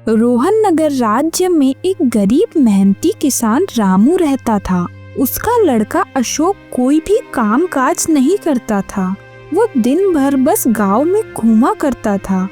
रोहन नगर राज्य में एक गरीब मेहनती किसान रामू रहता था। उसका लड़का अशोक कोई भी काम काज नहीं करता था। वो दिन भर बस गांव में घूमा करता था।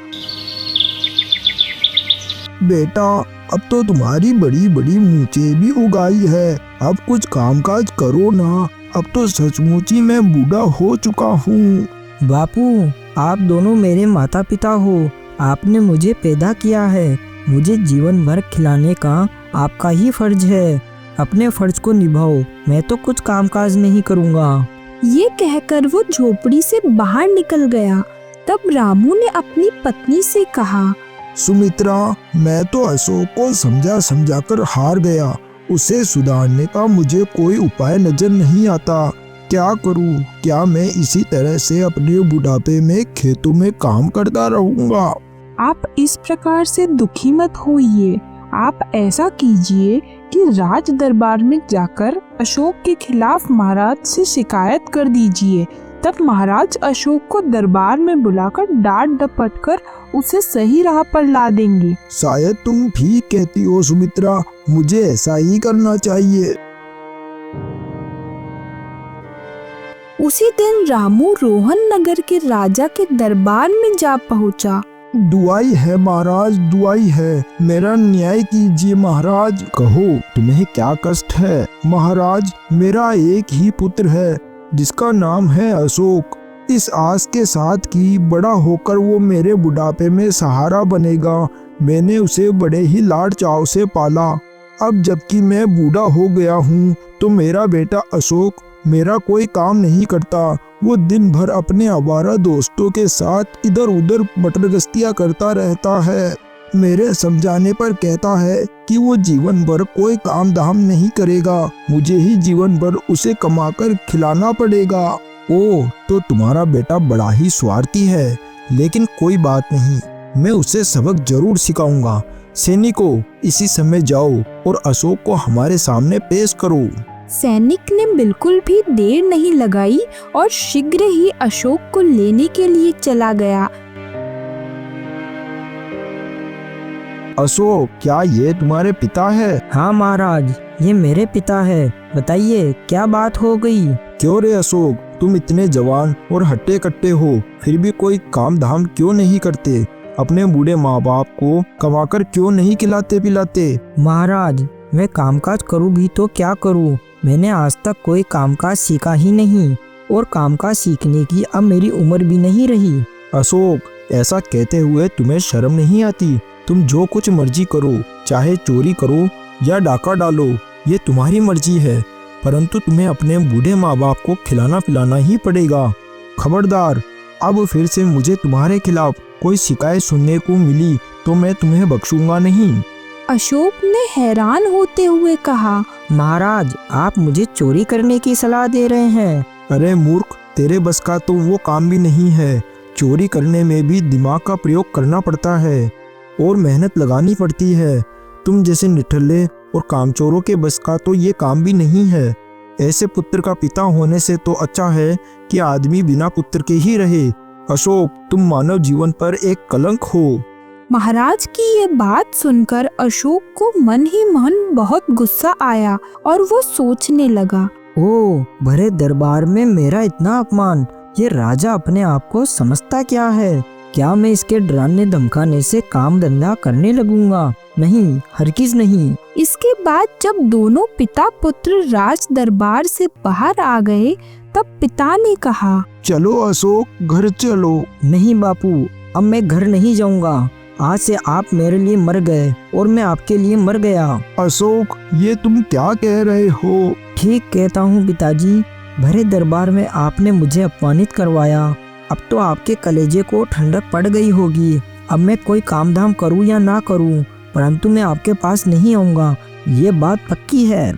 बेटा, अब तो तुम्हारी बड़ी बड़ी मूंछें भी उगाई है, अब कुछ कामकाज करो ना। अब तो सचमुच ही मैं बूढ़ा हो चुका हूँ। बापू, आप दोनों मेरे माता पिता हो। आपने मुझे पैदा किया है। मुझे जीवन भर खिलाने का आपका ही फर्ज है। अपने फर्ज को निभाओ, मैं तो कुछ कामकाज नहीं करूँगा। ये कहकर वो झोपड़ी से बाहर निकल गया। तब रामू ने अपनी पत्नी से कहा, सुमित्रा, मैं तो अशोक को समझा समझा कर हार गया। उसे सुधारने का मुझे कोई उपाय नजर नहीं आता। क्या करूं? क्या मैं इसी तरह से अपने बुढ़ापे में खेतों में काम करता रहूंगा? आप इस प्रकार से दुखी मत होइए। आप ऐसा कीजिए कि राज दरबार में जाकर अशोक के खिलाफ महाराज से शिकायत कर दीजिए। तब महाराज अशोक को दरबार में बुलाकर डांट डपट कर उसे सही राह पर ला देंगे। शायद तुम ठीक कहती हो सुमित्रा, मुझे ऐसा ही करना चाहिए। उसी दिन रामू रोहन नगर के राजा के दरबार में जा पहुंचा। दुआई है महाराज, दुआई है, मेरा न्याय कीजिए महाराज। कहो, तुम्हें क्या कष्ट है? महाराज, मेरा एक ही पुत्र है जिसका नाम है अशोक। इस आस के साथ कि बड़ा होकर वो मेरे बुढ़ापे में सहारा बनेगा। मैंने उसे बड़े ही लाड चाव से पाला। अब जबकि मैं बूढ़ा हो गया हूँ तो मेरा बेटा अशोक मेरा कोई काम नहीं करता। वो दिन भर अपने आवारा दोस्तों के साथ इधर उधर मटरगस्तियाँ करता रहता है। मेरे समझाने पर कहता है कि वो जीवन भर कोई काम धाम नहीं करेगा, मुझे ही जीवन भर उसे कमाकर खिलाना पड़ेगा। ओह, तो तुम्हारा बेटा बड़ा ही स्वार्थी है, लेकिन कोई बात नहीं, मैं उसे सबक जरूर सिखाऊंगा। सैनिकों, इसी समय जाओ और अशोक को हमारे सामने पेश करो। सैनिक ने बिल्कुल भी देर नहीं लगाई और शीघ्र ही अशोक को लेने के लिए चला गया। अशोक, क्या ये तुम्हारे पिता है? हाँ महाराज, ये मेरे पिता है। बताइए, क्या बात हो गई? क्यों रे अशोक, तुम इतने जवान और हट्टे कट्टे हो, फिर भी कोई काम धाम क्यों नहीं करते? अपने बूढ़े माँ बाप को कमाकर क्यों नहीं खिलाते पिलाते? महाराज, मैं कामकाज करूँ भी तो क्या करूँ? मैंने आज तक कोई कामकाज सीखा ही नहीं और कामकाज सीखने की अब मेरी उम्र भी नहीं रही। अशोक, ऐसा कहते हुए तुम्हें शर्म नहीं आती? तुम जो कुछ मर्जी करो, चाहे चोरी करो या डाका डालो, ये तुम्हारी मर्जी है, परंतु तुम्हें अपने बूढ़े माँ बाप को खिलाना पिलाना ही पड़ेगा। खबरदार, अब फिर से मुझे तुम्हारे खिलाफ कोई शिकायत सुनने को मिली तो मैं तुम्हें बख्शूंगा नहीं। अशोक ने हैरान होते हुए कहा, महाराज, आप मुझे चोरी करने की सलाह दे रहे हैं? अरे मूर्ख, तेरे बस का तो वो काम भी नहीं है। चोरी करने में भी दिमाग का प्रयोग करना पड़ता है और मेहनत लगानी पड़ती है। तुम जैसे निठल्ले और कामचोरों के बस का तो ये काम भी नहीं है। ऐसे पुत्र का पिता होने से तो अच्छा है कि आदमी बिना पुत्र के ही रहे। अशोक, तुम मानव जीवन पर एक कलंक हो। महाराज की ये बात सुनकर अशोक को मन ही मन बहुत गुस्सा आया और वो सोचने लगा, ओह, भरे दरबार में मेरा इतना अपमान। ये राजा अपने आप को समझता क्या है? क्या मैं इसके डराने धमकाने से काम धंधा करने लगूंगा? नहीं, हरगिज नहीं। इसके बाद जब दोनों पिता पुत्र राज दरबार से बाहर आ गए, तब पिता ने कहा, चलो अशोक, घर चलो। नहीं बापू, अब मैं घर नहीं जाऊंगा। आज से आप मेरे लिए मर गए और मैं आपके लिए मर गया। अशोक, ये तुम क्या कह रहे हो? ठीक कहता हूँ पिताजी। भरे दरबार में आपने मुझे अपमानित करवाया। अब तो आपके कलेजे को ठंडक पड़ गई होगी। अब मैं कोई काम धाम करूँ या ना करूँ, परंतु मैं आपके पास नहीं आऊँगा, ये बात पक्की है।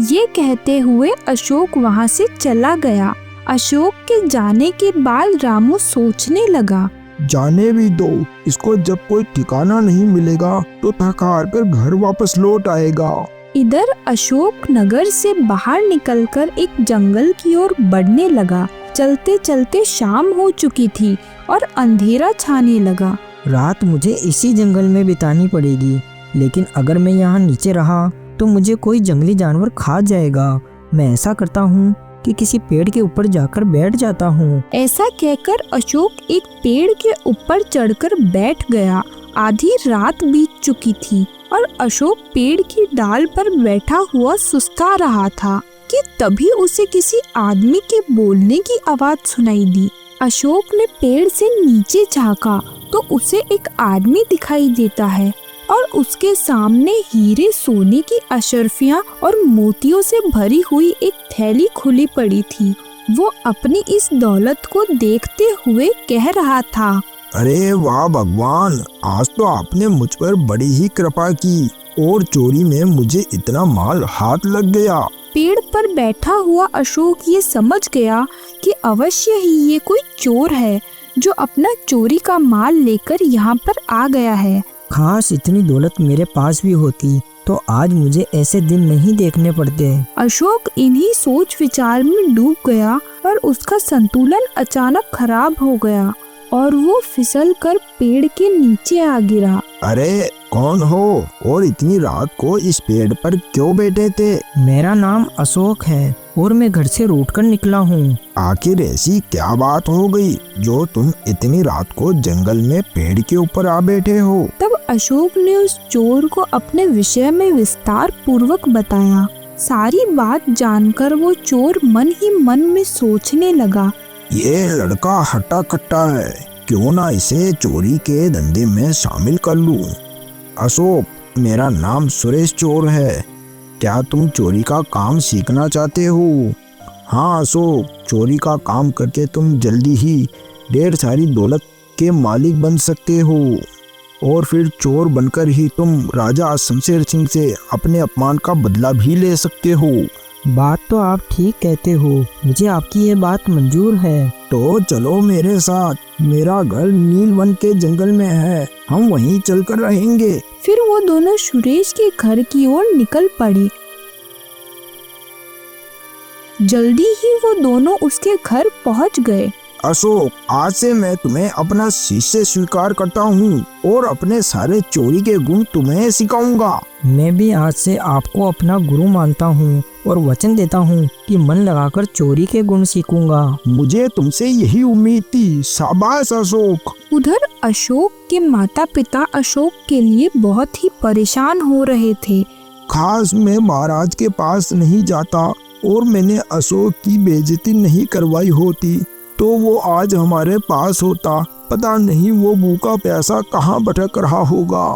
ये कहते हुए अशोक वहाँ से चला गया। अशोक के जाने के बाद रामू सोचने लगा, जाने भी दो, इसको जब कोई ठिकाना नहीं मिलेगा तो थक हार कर घर वापस लौट आएगा। इधर अशोक नगर से बाहर निकलकर एक जंगल की ओर बढ़ने लगा। चलते चलते शाम हो चुकी थी और अंधेरा छाने लगा। रात मुझे इसी जंगल में बितानी पड़ेगी, लेकिन अगर मैं यहाँ नीचे रहा तो मुझे कोई जंगली जानवर खा जाएगा। मैं ऐसा करता हूँ कि किसी पेड़ के ऊपर जाकर बैठ जाता हूँ। ऐसा कहकर अशोक एक पेड़ के ऊपर चढ़कर बैठ गया। आधी रात बीत चुकी थी और अशोक पेड़ की डाल पर बैठा हुआ सुस्ता रहा था कि तभी उसे किसी आदमी के बोलने की आवाज सुनाई दी। अशोक ने पेड़ से नीचे झांका तो उसे एक आदमी दिखाई देता है और उसके सामने हीरे सोने की अशर्फियां और मोतियों से भरी हुई एक थैली खुली पड़ी थी। वो अपनी इस दौलत को देखते हुए कह रहा था, अरे वाह भगवान, आज तो आपने मुझ पर बड़ी ही कृपा की और चोरी में मुझे इतना माल हाथ लग गया। पेड़ पर बैठा हुआ अशोक ये समझ गया कि अवश्य ही ये कोई चोर है जो अपना चोरी का माल लेकर यहाँ पर आ गया है। खास इतनी दौलत मेरे पास भी होती तो आज मुझे ऐसे दिन नहीं देखने पड़ते। अशोक इन्हीं सोच विचार में डूब गया और उसका संतुलन अचानक खराब हो गया और वो फिसल कर पेड़ के नीचे आ गिरा। अरे कौन हो और इतनी रात को इस पेड़ पर क्यों बैठे थे? मेरा नाम अशोक है और मैं घर से रूठ कर निकला हूँ। आखिर ऐसी क्या बात हो गई जो तुम इतनी रात को जंगल में पेड़ के ऊपर आ बैठे हो? तब अशोक ने उस चोर को अपने विषय में विस्तार पूर्वक बताया। सारी बात जानकर वो चोर मन ही मन में सोचने लगा, ये लड़का हट्टा कट्टा है, क्यों ना इसे चोरी के धंधे में शामिल कर लूं। अशोक, मेरा नाम सुरेश चोर है। क्या तुम चोरी का काम सीखना चाहते हो? हाँ अशोक, चोरी का काम करके तुम जल्दी ही ढेर सारी दौलत के मालिक बन सकते हो और फिर चोर बनकर ही तुम राजा शमशेर सिंह से अपने अपमान का बदला भी ले सकते हो। बात तो आप ठीक कहते हो, मुझे आपकी ये बात मंजूर है। तो चलो मेरे साथ, मेरा घर नीलवन के जंगल में है, हम वहीं चलकर रहेंगे। फिर वो दोनों सुरेश के घर की ओर निकल पड़े। जल्दी ही वो दोनों उसके घर पहुंच गए। अशोक, आज से मैं तुम्हें अपना शिष्य स्वीकार करता हूँ और अपने सारे चोरी के गुण तुम्हें सिखाऊंगा। मैं भी आज से आपको अपना गुरु मानता हूँ और वचन देता हूँ कि मन लगाकर चोरी के गुण सीखूंगा। मुझे तुमसे यही उम्मीद थी। शाबाश अशोक। उधर अशोक के माता पिता अशोक के लिए बहुत ही परेशान हो रहे थे। खास मैं महाराज के पास नहीं जाता और मैंने अशोक की बेइज्जती नहीं करवाई होती तो वो आज हमारे पास होता। पता नहीं वो भूखा प्यासा कहाँ भटक रहा होगा।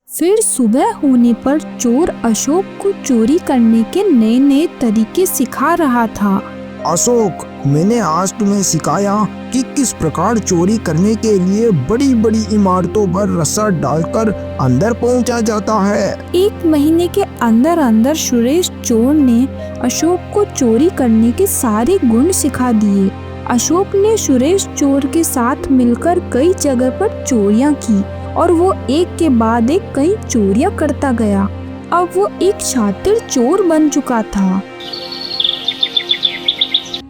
फिर सुबह होने पर चोर अशोक को चोरी करने के नए नए तरीके सिखा रहा था। अशोक, मैंने आज तुम्हें सिखाया कि किस प्रकार चोरी करने के लिए बड़ी बड़ी इमारतों पर रस्सा डालकर अंदर पहुंचा जाता है। 1 महीने के अंदर अंदर सुरेश चोर ने अशोक को चोरी करने के सारे गुण सिखा दिए। अशोक ने सुरेश चोर के साथ मिलकर कई जगह पर चोरियां की और वो एक के बाद एक कई चोरियां करता गया। अब वो एक शातिर चोर बन चुका था।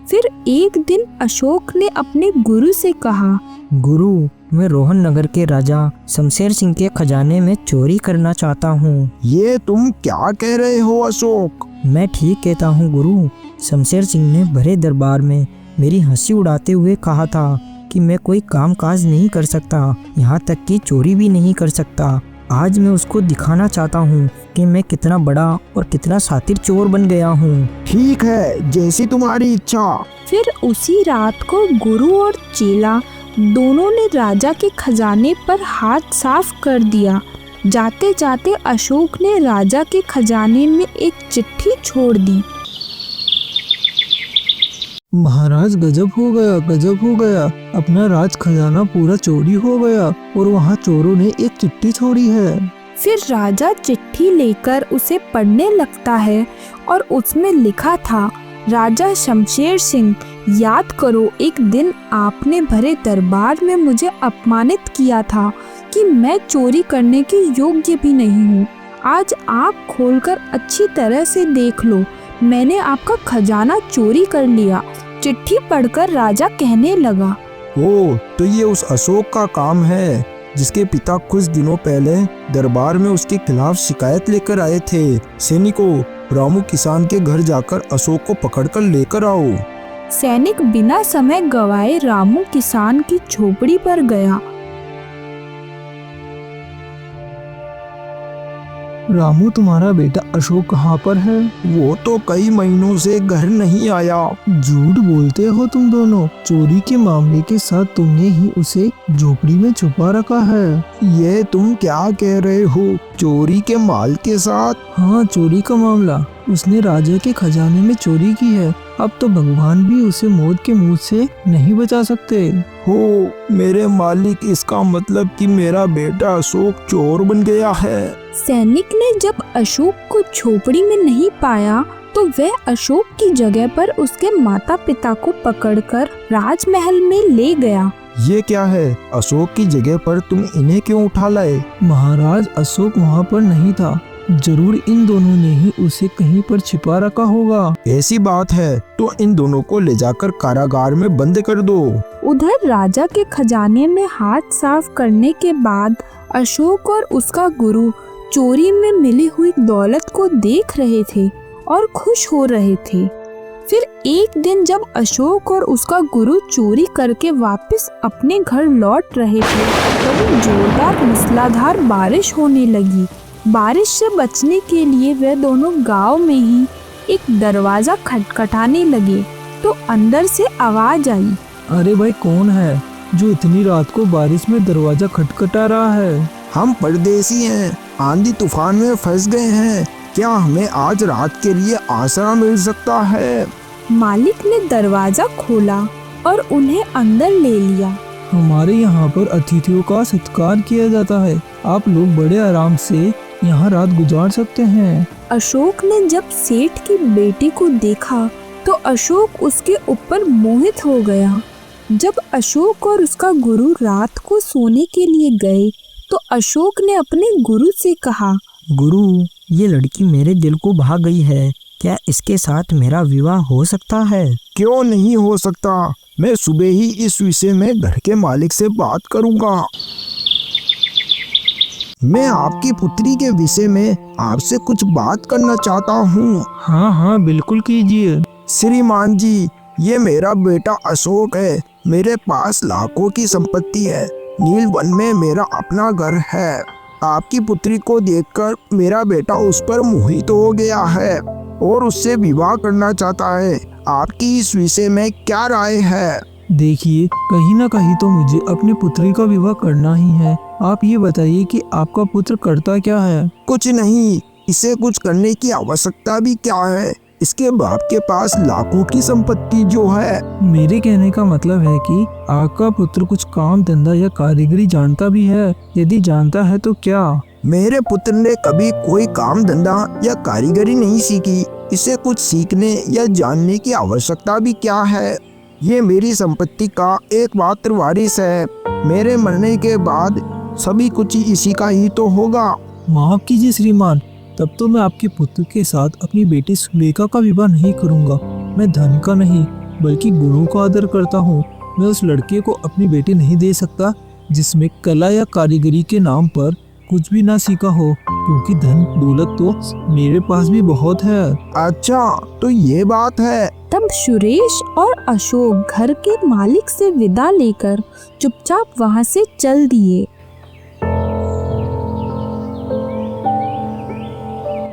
फिर एक दिन अशोक ने अपने गुरु से कहा, गुरु, मैं रोहन नगर के राजा शमशेर सिंह के खजाने में चोरी करना चाहता हूँ। ये तुम क्या कह रहे हो अशोक? मैं ठीक कहता हूँ गुरु। शमशेर सिंह ने भरे दरबार में मेरी हंसी उड़ाते हुए कहा था कि मैं कोई काम काज नहीं कर सकता, यहाँ तक कि चोरी भी नहीं कर सकता। आज मैं उसको दिखाना चाहता हूँ कि मैं कितना बड़ा और कितना शातिर चोर बन गया हूँ। ठीक है, जैसी तुम्हारी इच्छा। फिर उसी रात को गुरु और चेला दोनों ने राजा के खजाने पर हाथ साफ कर दिया। जाते जाते अशोक ने राजा के खजाने में एक चिट्ठी छोड़ दी। महाराज, गजब हो गया, गजब हो गया। अपना राज खजाना पूरा चोरी हो गया और वहाँ चोरों ने एक चिट्ठी छोड़ी है। फिर राजा चिट्ठी लेकर उसे पढ़ने लगता है और उसमें लिखा था, राजा शमशेर सिंह, याद करो एक दिन आपने भरे दरबार में मुझे अपमानित किया था कि मैं चोरी करने के योग्य भी नहीं हूँ। आज आप खोलकर अच्छी तरह से देख लो, मैंने आपका खजाना चोरी कर लिया। चिट्ठी पढ़कर राजा कहने लगा, ओ, तो ये उस अशोक का काम है जिसके पिता कुछ दिनों पहले दरबार में उसके खिलाफ शिकायत लेकर आए थे। सैनिकों, रामू किसान के घर जाकर अशोक को पकड़कर लेकर आओ। सैनिक बिना समय गवाए रामू किसान की झोपड़ी पर गया। रामू, तुम्हारा बेटा अशोक कहाँ पर है? वो तो कई महीनों से घर नहीं आया। झूठ बोलते हो तुम दोनों। चोरी के मामले के साथ तुमने ही उसे झोपड़ी में छुपा रखा है। ये तुम क्या कह रहे हो? चोरी के माल के साथ? हाँ, चोरी का मामला। उसने राजा के खजाने में चोरी की है। अब तो भगवान भी उसे मौत के मुंह से नहीं बचा सकते। हो मेरे मालिक, इसका मतलब कि मेरा बेटा अशोक चोर बन गया है। सैनिक ने जब अशोक को झोपड़ी में नहीं पाया तो वह अशोक की जगह पर उसके माता पिता को पकड़कर राजमहल में ले गया। ये क्या है? अशोक की जगह पर तुम इन्हें क्यों उठा लाए? महाराज, अशोक वहाँ पर नहीं था। जरूर इन दोनों ने ही उसे कहीं पर छिपा रखा होगा। ऐसी बात है तो इन दोनों को ले जाकर कारागार में बंद कर दो। उधर राजा के खजाने में हाथ साफ करने के बाद अशोक और उसका गुरु चोरी में मिली हुई दौलत को देख रहे थे और खुश हो रहे थे। फिर एक दिन जब अशोक और उसका गुरु चोरी करके वापस अपने घर लौट रहे थे तभी जोरदार मूसलाधार बारिश होने लगी। बारिश से बचने के लिए वे दोनों गांव में ही एक दरवाजा खटखटाने लगे तो अंदर से आवाज आई। अरे भाई, कौन है जो इतनी रात को बारिश में दरवाजा खटखटा रहा है? हम परदेसी हैं, आंधी तूफान में फंस गए हैं। क्या हमें आज रात के लिए आसरा मिल सकता है? मालिक ने दरवाजा खोला और उन्हें अंदर ले लिया। हमारे यहाँ पर अतिथियों का सत्कार किया जाता है। आप लोग बड़े आराम से यहाँ रात गुजार सकते हैं। अशोक ने जब सेठ की बेटी को देखा तो अशोक उसके ऊपर मोहित हो गया। जब अशोक और उसका गुरु रात को सोने के लिए गए तो अशोक ने अपने गुरु से कहा, गुरु, ये लड़की मेरे दिल को भा गई है। क्या इसके साथ मेरा विवाह हो सकता है? क्यों नहीं हो सकता? मैं सुबह ही इस विषय में घर के मालिक से बात करूंगा। मैं आपकी पुत्री के विषय में आपसे कुछ बात करना चाहता हूँ। हाँ हाँ, बिल्कुल कीजिए। श्रीमान जी, ये मेरा बेटा अशोक है। मेरे पास लाखों की संपत्ति है। नील वन में मेरा अपना घर है। आपकी पुत्री को देखकर मेरा बेटा उस पर मोहित हो गया है और उससे विवाह करना चाहता है। आपकी इस विषय में क्या राय है? देखिए, कहीं ना कहीं तो मुझे अपनी पुत्री का विवाह करना ही है। आप ये बताइए कि आपका पुत्र करता क्या है? कुछ नहीं, इसे कुछ करने की आवश्यकता भी क्या है? इसके बाप के पास लाखों की संपत्ति जो है। मेरे कहने का मतलब है कि आपका पुत्र कुछ काम धंधा या कारीगरी जानता भी है। यदि जानता है तो क्या? मेरे पुत्र ने कभी कोई काम धंधा या कारीगरी नहीं सीखी। इसे कुछ सीखने या जानने की आवश्यकता भी क्या है? ये मेरी संपत्ति का एकमात्र वारिस है। मेरे मरने के बाद सभी कुछ इसी का ही तो होगा। माफ कीजिए श्रीमान, तब तो मैं आपके पुत्र के साथ अपनी बेटी सुलेखा का विवाह नहीं करूंगा। मैं धन का नहीं बल्कि गुणों का आदर करता हूँ। मैं उस लड़के को अपनी बेटी नहीं दे सकता जिसमें कला या कारीगरी के नाम पर कुछ भी ना सीखा हो, क्योंकि धन दौलत तो मेरे पास भी बहुत है। अच्छा, तो ये बात है। तब सुरेश और अशोक घर के मालिक से विदा लेकर चुपचाप वहां से चल दिए।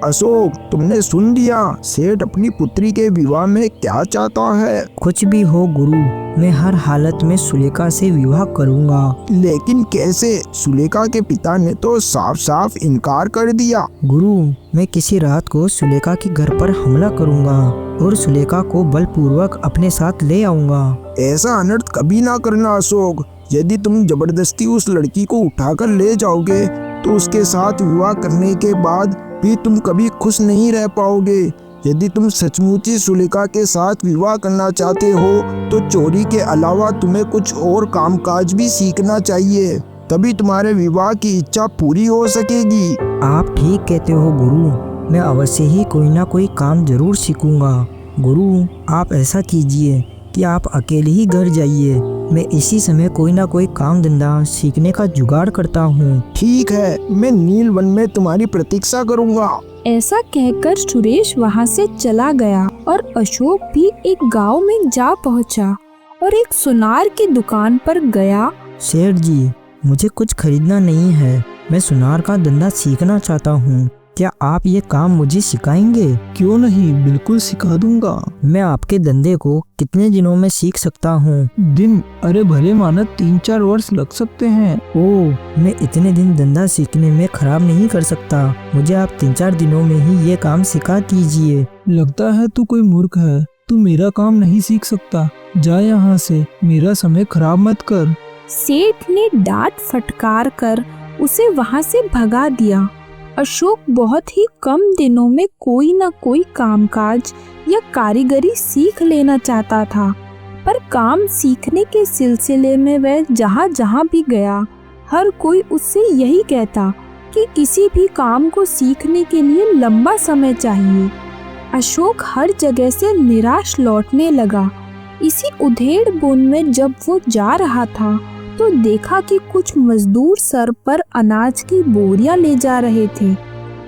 अशोक, तुमने सुन लिया सेठ अपनी पुत्री के विवाह में क्या चाहता है? कुछ भी हो गुरु, मैं हर हालत में सुलेखा से विवाह करूंगा। लेकिन कैसे? सुलेखा के पिता ने तो साफ साफ इनकार कर दिया। गुरु, मैं किसी रात को सुलेखा के घर पर हमला करूंगा और सुलेखा को बलपूर्वक अपने साथ ले आऊंगा। ऐसा अनर्थ कभी ना करना अशोक। यदि तुम जबरदस्ती उस लड़की को उठाकर ले जाओगे तो उसके साथ विवाह करने के बाद भी तुम कभी खुश नहीं रह पाओगे। यदि तुम सचमुच ही सुलेखा के साथ विवाह करना चाहते हो तो चोरी के अलावा तुम्हें कुछ और कामकाज भी सीखना चाहिए, तभी तुम्हारे विवाह की इच्छा पूरी हो सकेगी। आप ठीक कहते हो गुरु, मैं अवश्य ही कोई ना कोई काम जरूर सीखूंगा। गुरु, आप ऐसा कीजिए कि आप अकेले ही घर जाइए मैं इसी समय कोई ना कोई काम धंधा सीखने का जुगाड़ करता हूँ। ठीक है, मैं नील वन में तुम्हारी प्रतीक्षा करूंगा। ऐसा कहकर सुरेश वहाँ से चला गया और अशोक भी एक गांव में जा पहुँचा और एक सुनार की दुकान पर गया। सेठ जी, मुझे कुछ खरीदना नहीं है, मैं सुनार का धंधा सीखना चाहता हूँ। क्या आप ये काम मुझे सिखाएंगे? क्यों नहीं, बिल्कुल सिखा दूंगा। मैं आपके धंधे को कितने दिनों में सीख सकता हूँ? दिन? अरे भले माना 3-4 वर्ष लग सकते हैं। ओह, मैं इतने दिन धंधा सीखने में खराब नहीं कर सकता। मुझे आप 3-4 दिनों में ही ये काम सिखा दीजिए। लगता है तू कोई मूर्ख है, तू मेरा काम नहीं सीख सकता। जा यहाँ से, मेरा समय खराब मत कर। सेठ ने डांट फटकार कर उसे वहाँ से भगा दिया। अशोक बहुत ही कम दिनों में कोई न कोई कामकाज या कारीगरी सीख लेना चाहता था, पर काम सीखने के सिलसिले में वह जहाँ जहाँ भी गया, हर कोई उससे यही कहता कि किसी भी काम को सीखने के लिए लंबा समय चाहिए। अशोक हर जगह से निराश लौटने लगा। इसी उधेड़ बुन में जब वो जा रहा था तो देखा कि कुछ मजदूर सर पर अनाज की बोरियां ले जा रहे थे।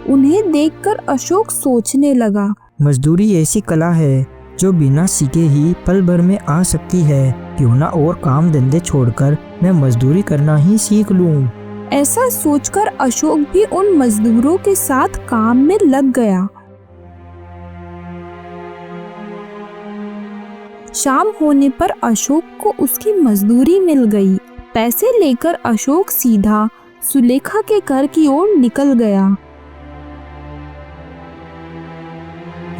उन्हें देखकर अशोक सोचने लगा, मजदूरी ऐसी कला है जो बिना सीखे ही पल भर में आ सकती है। क्यों ना और काम धंधे छोड़कर मैं मजदूरी करना ही सीख लूं। ऐसा सोचकर अशोक भी उन मजदूरों के साथ काम में लग गया। शाम होने पर अशोक को उसकी मजदूरी मिल गई। पैसे लेकर अशोक सीधा सुलेखा के घर की ओर निकल गया।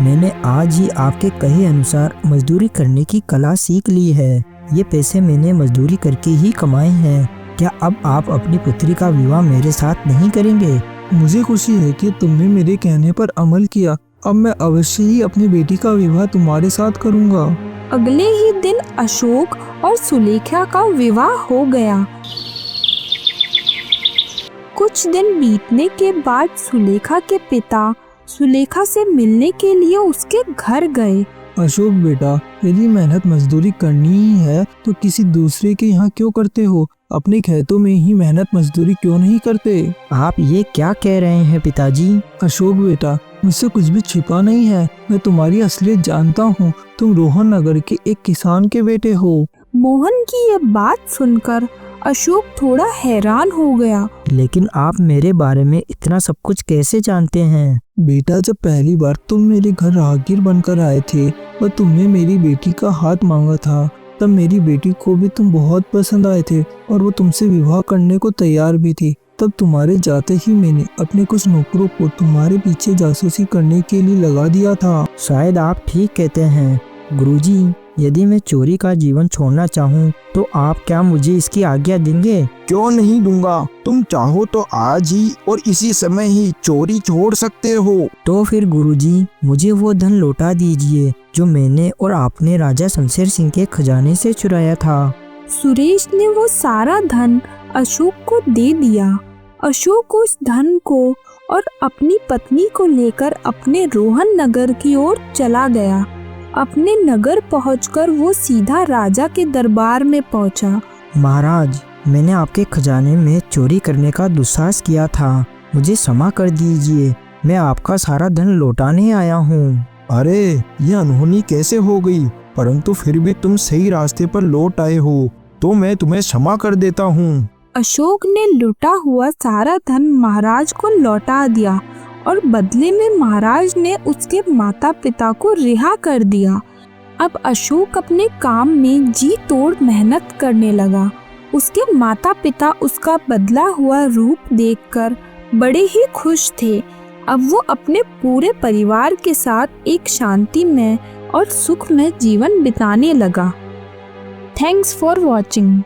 मैंने आज ही आपके कहे अनुसार मजदूरी करने की कला सीख ली है। ये पैसे मैंने मजदूरी करके ही कमाए हैं। क्या अब आप अपनी पुत्री का विवाह मेरे साथ नहीं करेंगे? मुझे खुशी है कि तुमने मेरे कहने पर अमल किया। अब मैं अवश्य ही अपनी बेटी का विवाह तुम्हारे साथ करूंगा। अगले ही दिन अशोक और सुलेखा का विवाह हो गया। कुछ दिन बीतने के बाद सुलेखा के पिता सुलेखा से मिलने के लिए उसके घर गए। अशोक बेटा, यदि मेहनत मजदूरी करनी ही है तो किसी दूसरे के यहाँ क्यों करते हो? अपने खेतों में ही मेहनत मजदूरी क्यों नहीं करते? आप ये क्या कह रहे हैं पिताजी? अशोक बेटा, मुझसे कुछ भी छिपा नहीं है। मैं तुम्हारी असलियत जानता हूँ। तुम रोहन नगर के एक किसान के बेटे हो। मोहन की ये बात सुनकर अशोक थोड़ा हैरान हो गया। लेकिन आप मेरे बारे में इतना सब कुछ कैसे जानते हैं? बेटा, जब पहली बार तुम मेरे घर राहगीर बनकर आए थे और तुमने मेरी बेटी का हाथ मांगा था, तब मेरी बेटी को भी तुम बहुत पसंद आए थे और वो तुमसे विवाह करने को तैयार भी थी। तब तुम्हारे जाते ही मैंने अपने कुछ नौकरों को तुम्हारे पीछे जासूसी करने के लिए लगा दिया था। शायद आप ठीक कहते हैं गुरुजी। यदि मैं चोरी का जीवन छोड़ना चाहूँ तो आप क्या मुझे इसकी आज्ञा देंगे? क्यों नहीं दूंगा। तुम चाहो तो आज ही और इसी समय ही चोरी छोड़ सकते हो। तो फिर गुरुजी, मुझे वो धन लौटा दीजिए जो मैंने और आपने राजा शमशेर सिंह के खजाने से चुराया था। सुरेश ने वो सारा धन अशोक को दे दिया। अशोक उस धन को और अपनी पत्नी को लेकर अपने रोहन नगर की ओर चला गया। अपने नगर पहुंचकर वो सीधा राजा के दरबार में पहुंचा। महाराज, मैंने आपके खजाने में चोरी करने का दुस्साहस किया था। मुझे क्षमा कर दीजिए। मैं आपका सारा धन लौटाने आया हूँ। अरे, ये अनहोनी कैसे हो गई? परंतु फिर भी तुम सही रास्ते पर लौट आए हो, तो मैं तुम्हें क्षमा कर देता हूँ। अशोक ने लुटा हुआ सारा धन महाराज को लौटा दिया और बदले में महाराज ने उसके माता पिता को रिहा कर दिया। अब अशोक अपने काम में जी तोड़ मेहनत करने लगा। उसके माता पिता उसका बदला हुआ रूप देखकर बड़े ही खुश थे। अब वो अपने पूरे परिवार के साथ एक शांतिमय और सुखमय जीवन बिताने लगा। Thanks for watching.